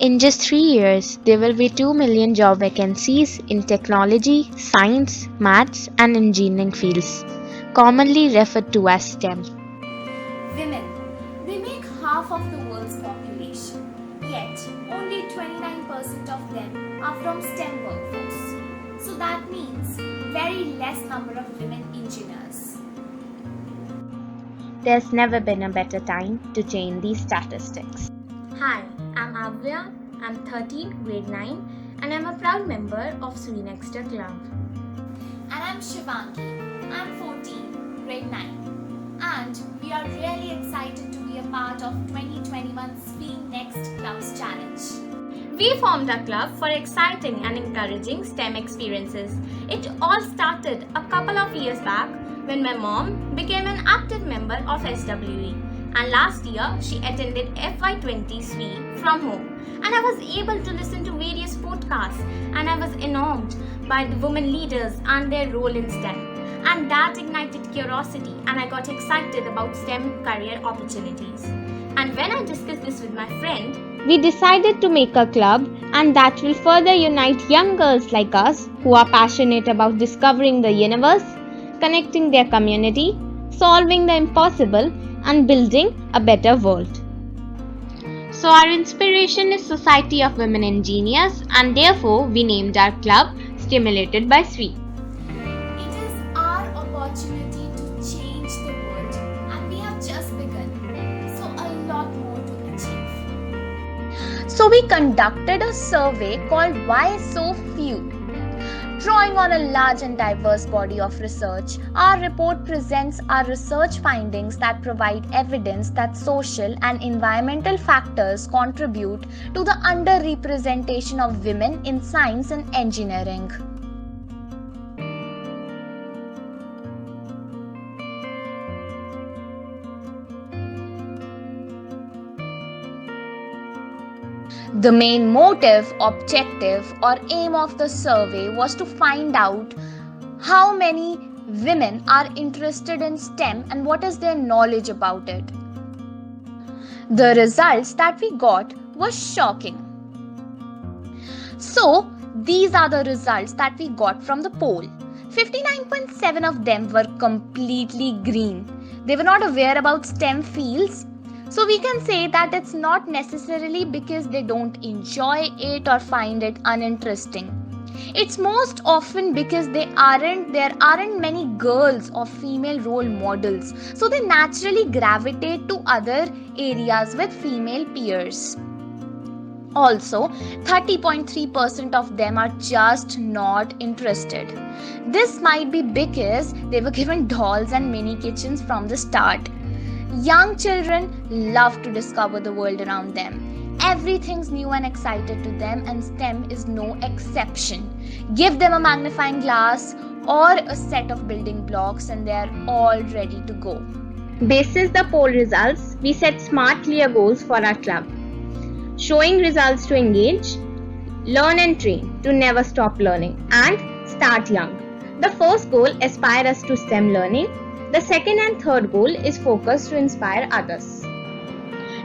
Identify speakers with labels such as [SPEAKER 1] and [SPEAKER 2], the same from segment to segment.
[SPEAKER 1] In just 3 years, there will be 2 million job vacancies in technology, science, maths, and engineering fields, commonly referred to as STEM.
[SPEAKER 2] Women, they make half of the world's population, yet only 29% of them are from STEM workforce. So that means very less number of women engineers.
[SPEAKER 1] There's never been a better time to change these statistics.
[SPEAKER 3] Hi, I'm Avya, I'm 13, grade 9, and I'm a proud member of Sreenexter Club.
[SPEAKER 2] And I'm Shivangi, I'm 14, grade 9. And we are really excited to be a part of 2021's Sween Next Clubs Challenge.
[SPEAKER 3] We formed a club for exciting and encouraging STEM experiences. It all started a couple of years back when my mom became an active member of SWE, and last year she attended FY20 SWE from home, and I was able to listen to various podcasts, and I was enamored by the women leaders and their role in STEM, and that ignited curiosity, and I got excited about STEM career opportunities. And when I discussed this with my friend,
[SPEAKER 1] we decided to make a club, and that will further unite young girls like us who are passionate about discovering the universe, connecting their community, solving the impossible, and building a better world. So our inspiration is Society of Women Engineers, and therefore we named our club Stimulated by SWE.
[SPEAKER 2] It is our opportunity to change the world, and we have just begun. So a lot more to achieve.
[SPEAKER 4] So we conducted a survey called Why So Few? Drawing on a large and diverse body of research, our report presents our research findings that provide evidence that social and environmental factors contribute to the underrepresentation of women in science and engineering. The main motive, objective, or aim of the survey was to find out how many women are interested in STEM and what is their knowledge about it. The results that we got were shocking. So, these are the results that we got from the poll. 59.7% of them were completely green. They were not aware about STEM fields. So we can say that it's not necessarily because they don't enjoy it or find it uninteresting. It's most often because there aren't many girls or female role models. So they naturally gravitate to other areas with female peers. Also, 30.3% of them are just not interested. This might be because they were given dolls and mini kitchens from the start. Young children love to discover the world around them. Everything's new and excited to them, and STEM is no exception. Give them a magnifying glass or a set of building blocks and they are all ready to go.
[SPEAKER 1] Basis the poll results, we set SMART clear goals for our club. Showing results to engage, learn and train to never stop learning, and start young. The first goal, aspire us to STEM learning. The second and third goal is focus to inspire others.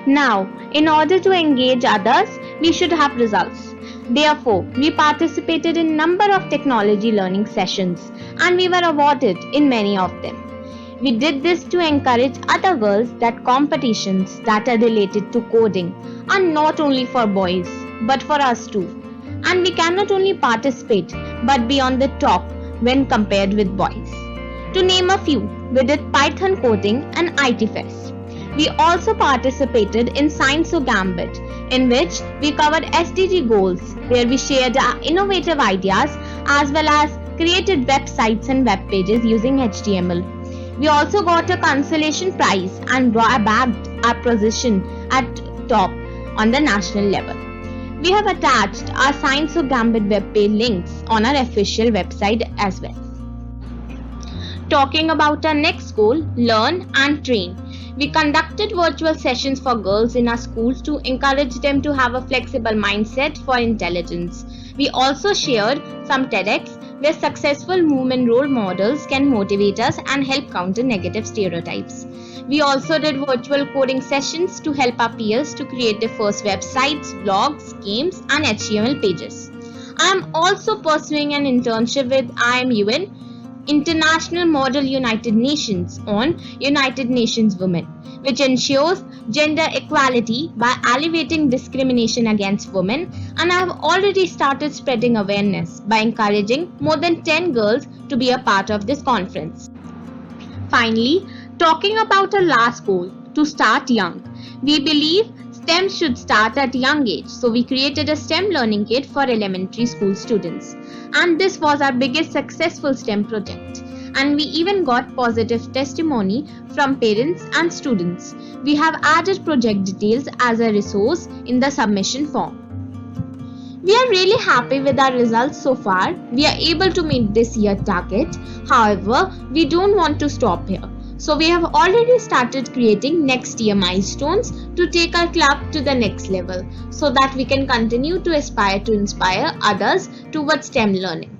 [SPEAKER 1] Now, in order to engage others, we should have results. Therefore, we participated in a number of technology learning sessions and we were awarded in many of them. We did this to encourage other girls that competitions that are related to coding are not only for boys but for us too. And we can not only participate but be on the top when compared with boys. To name a few, we did Python coding and IT Fest. We also participated in Science So Gambit, in which we covered SDG goals, where we shared our innovative ideas as well as created websites and web pages using HTML. We also got a consolation prize and bagged our position at top on the national level. We have attached our Science So Gambit web page links on our official website as well. Talking about our next goal, learn and train. We conducted virtual sessions for girls in our schools to encourage them to have a flexible mindset for intelligence. We also shared some TEDx where successful women role models can motivate us and help counter negative stereotypes. We also did virtual coding sessions to help our peers to create their first websites, blogs, games, and HTML pages. I am also pursuing an internship with IMUN, International Model United Nations, on United Nations Women, which ensures gender equality by alleviating discrimination against women, and I have already started spreading awareness by encouraging more than 10 girls to be a part of this conference. Finally, talking about our last goal, to start young. We believe STEM should start at a young age, so we created a STEM learning kit for elementary school students. And this was our biggest successful STEM project. And we even got positive testimony from parents and students. We have added project details as a resource in the submission form. We are really happy with our results so far. We are able to meet this year's target. However, we don't want to stop here. So we have already started creating next year milestones to take our club to the next level so that we can continue to aspire to inspire others towards STEM learning.